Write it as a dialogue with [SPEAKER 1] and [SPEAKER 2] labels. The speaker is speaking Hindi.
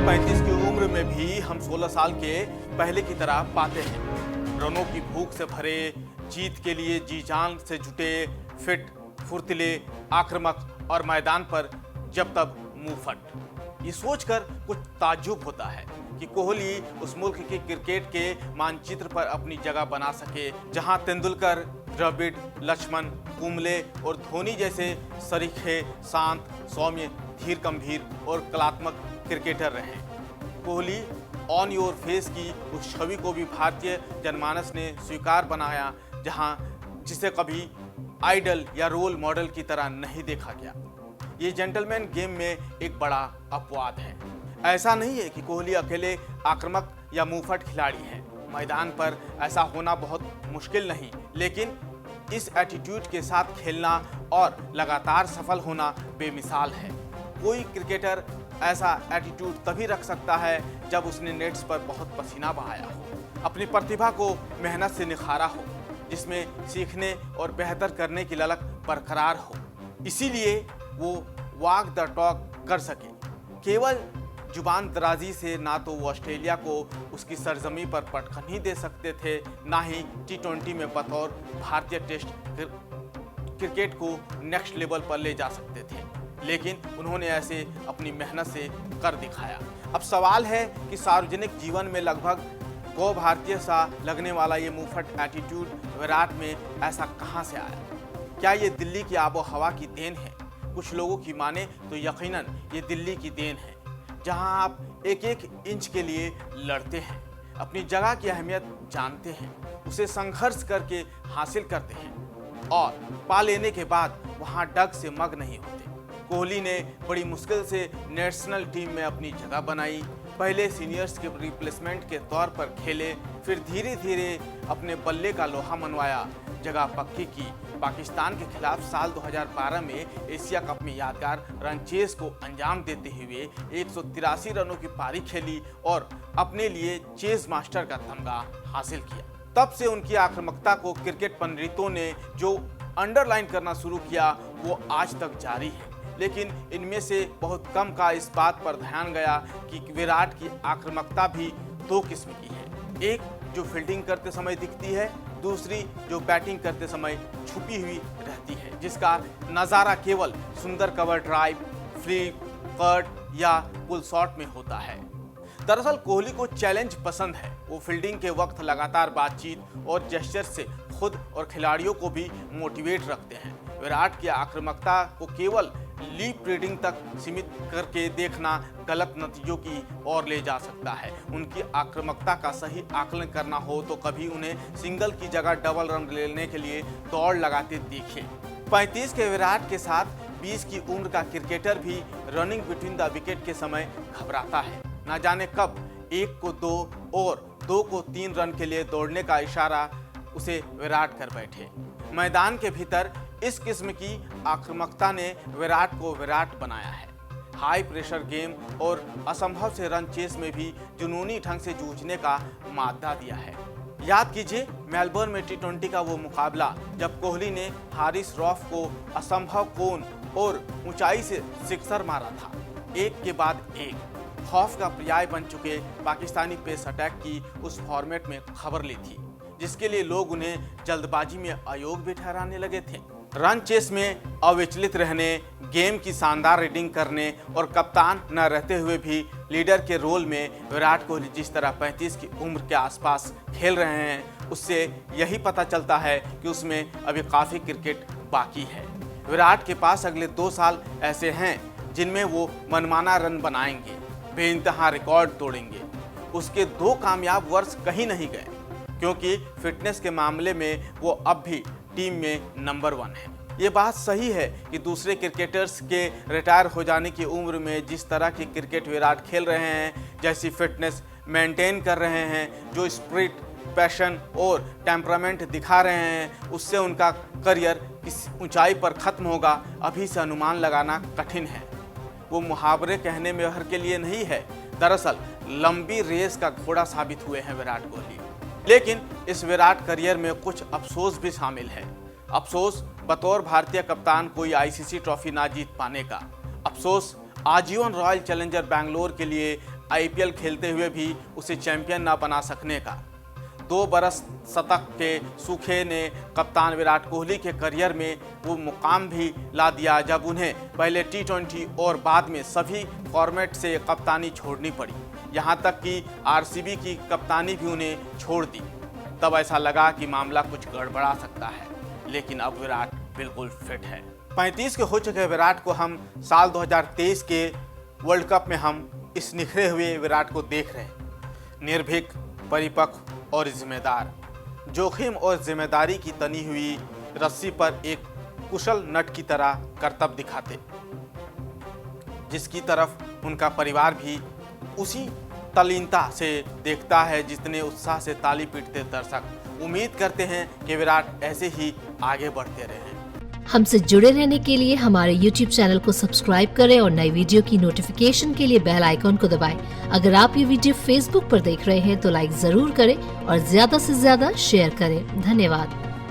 [SPEAKER 1] 35 की उम्र में भी हम 16 साल के पहले की तरह पाते हैं। रनों की भूख से भरे, जीत के लिए जी जान से जुटे, फिट, फुर्तीले, आक्रामक और मैदान पर जब तब मुंह फट। ये सोचकर कुछ ताज्जुब होता है कि कोहली उस मुल्क के क्रिकेट के मानचित्र पर अपनी जगह बना सके जहां तेंदुलकर, द्रविड़, लक्ष्मण, कुंबले और धोनी जैसे सरीखे, शांत, सौम्य, धीर गंभीर और कलात्मक क्रिकेटर रहे। कोहली ऑन योर फेस की उस छवि को भी भारतीय जनमानस ने स्वीकार बनाया जहां जिसे कभी आइडल या रोल मॉडल की तरह नहीं देखा गया। ये जेंटलमैन गेम में एक बड़ा अपवाद है। ऐसा नहीं है कि कोहली अकेले आक्रामक या मुंहफट खिलाड़ी है। मैदान पर ऐसा होना बहुत मुश्किल नहीं, लेकिन इस एटीट्यूड के साथ खेलना और लगातार सफल होना बेमिसाल है। कोई क्रिकेटर ऐसा एटीट्यूड तभी रख सकता है जब उसने नेट्स पर बहुत पसीना बहाया हो, अपनी प्रतिभा को मेहनत से निखारा हो, जिसमें सीखने और बेहतर करने की ललक बरकरार हो। इसीलिए वो वॉक द टॉक कर सके। केवल जुबान दराजी से ना तो वो ऑस्ट्रेलिया को उसकी सरजमी पर पटखन ही दे सकते थे, ना ही T20 में बतौर भारतीय टेस्ट क्रिकेट को नेक्स्ट लेवल पर ले जा सकते थे, लेकिन उन्होंने ऐसे अपनी मेहनत से कर दिखाया। अब सवाल है कि सार्वजनिक जीवन में लगभग गौ भारतीय सा लगने वाला ये मुंहफट एटीट्यूड विराट में ऐसा कहां से आया? क्या ये दिल्ली की आबो हवा की देन है? कुछ लोगों की माने तो यकीनन ये दिल्ली की देन है, जहां आप एक एक इंच के लिए लड़ते हैं, अपनी जगह की अहमियत जानते हैं, उसे संघर्ष करके हासिल करते हैं और पा लेने के बाद वहां डग से मग नहीं होते। कोहली ने बड़ी मुश्किल से नेशनल टीम में अपनी जगह बनाई। पहले सीनियर्स के रिप्लेसमेंट के तौर पर खेले, फिर धीरे धीरे अपने बल्ले का लोहा मनवाया, जगह पक्की की। पाकिस्तान के खिलाफ साल 2012 में एशिया कप में यादगार रन चेस को अंजाम देते हुए 183 रनों की पारी खेली और अपने लिए चेस मास्टर का तमगा हासिल किया। तब से उनकी आक्रामकता को क्रिकेट पंडितों ने जो अंडरलाइन करना शुरू किया वो आज तक जारी है, लेकिन इनमें से बहुत कम का इस बात पर ध्यान गया कि विराट की आक्रामकता भी दो किस्म की है। एक जो फील्डिंग करते समय दिखती है, दूसरी जो बैटिंग करते समय छुपी हुई रहती है, जिसका नज़ारा केवल सुंदर कवर ड्राइव, फ्लिप, कट या पुल शॉट में होता है। दरअसल कोहली को चैलेंज पसंद है। वो फील्डिंग के वक्त लगातार बातचीत और जेस्चर से खुद और खिलाड़ियों को भी मोटिवेट रखते हैं। विराट की आक्रामकता को केवल लीप रीडिंग तक सीमित करके देखना गलत नतीजों की ओर ले जा सकता है। उनकी आक्रामकता का सही आकलन करना हो तो कभी उन्हें सिंगल की जगह डबल रन लेने के लिए दौड़ लगाते देखें। 35 के विराट के साथ 20 की उम्र का क्रिकेटर भी रनिंग बिटवीन द विकेट के समय घबराता है। ना जाने कब 1 को 2 और 2 को 3 रन के लिए दौड़ने का इशारा उसे विराट कर बैठे। मैदान के भीतर इस किस्म की आक्रामकता ने विराट को विराट बनाया है। हाई प्रेशर गेम और असंभव से रन चेस में भी जुनूनी ढंग से जूझने का मादा दिया है। याद कीजिए मेलबर्न में T20 का वो मुकाबला जब कोहली ने हारिस रॉफ को असंभव कोण और ऊंचाई से सिक्सर मारा था। एक के बाद एक खौफ का पर्याय बन चुके पाकिस्तानी पेस अटैक की उस फॉर्मेट में खबर ली थी, जिसके लिए लोग उन्हें जल्दबाजी में अयोग्य भी ठहराने लगे थे। रन चेस में अविचलित रहने, गेम की शानदार रीडिंग करने और कप्तान न रहते हुए भी लीडर के रोल में विराट कोहली जिस तरह 35 की उम्र के आसपास खेल रहे हैं, उससे यही पता चलता है कि उसमें अभी काफ़ी क्रिकेट बाकी है। विराट के पास अगले 2 साल ऐसे हैं जिनमें वो मनमाना रन बनाएंगे, बेइंतहा रिकॉर्ड तोड़ेंगे। उसके 2 कामयाब वर्ष कहीं नहीं गए, क्योंकि फिटनेस के मामले में वो अब भी टीम में नंबर 1 है। ये बात सही है कि दूसरे क्रिकेटर्स के रिटायर हो जाने की उम्र में जिस तरह की क्रिकेट विराट खेल रहे हैं, जैसी फिटनेस मेंटेन कर रहे हैं, जो स्पिरिट, पैशन और टेम्परामेंट दिखा रहे हैं, उससे उनका करियर किस ऊंचाई पर खत्म होगा अभी से अनुमान लगाना कठिन है। वो मुहावरे कहने में हर के लिए नहीं है, दरअसल लंबी रेस का घोड़ा साबित हुए हैं विराट कोहली। लेकिन इस विराट करियर में कुछ अफसोस भी शामिल है। अफसोस बतौर भारतीय कप्तान कोई आईसीसी ट्रॉफी ना जीत पाने का। अफसोस आजीवन रॉयल चैलेंजर बैंगलोर के लिए आईपीएल खेलते हुए भी उसे चैंपियन ना बना सकने का। 2 बरस शतक के सूखे ने कप्तान विराट कोहली के करियर में वो मुकाम भी ला दिया जब उन्हें पहले टी20 और बाद में सभी फॉर्मेट से कप्तानी छोड़नी पड़ी। यहाँ तक कि आरसीबी की कप्तानी भी उन्हें छोड़ दी। तब ऐसा लगा कि मामला कुछ गड़बड़ा सकता है, लेकिन अब विराट बिल्कुल फिट है। 35 के हो चुके विराट को हम साल 2023 के वर्ल्ड कप में हम इस निखरे हुए विराट को देख रहे हैं। निर्भीक, परिपक्व और जिम्मेदार, जोखिम और जिम्मेदारी की तनी हुई रस्सी पर एक कुशल नट की तरह करतब दिखाते, जिसकी तरफ उनका परिवार भी उसी तल्लीनता से देखता है जितने उत्साह से ताली पीटते दर्शक। उम्मीद करते हैं कि विराट ऐसे ही आगे बढ़ते रहें।
[SPEAKER 2] हमसे जुड़े रहने के लिए हमारे YouTube चैनल को सब्सक्राइब करें और नई वीडियो की नोटिफिकेशन के लिए बेल आइकॉन को दबाएं। अगर आप ये वीडियो Facebook पर देख रहे हैं तो लाइक जरूर करें और ज्यादा से ज्यादा शेयर करें। धन्यवाद।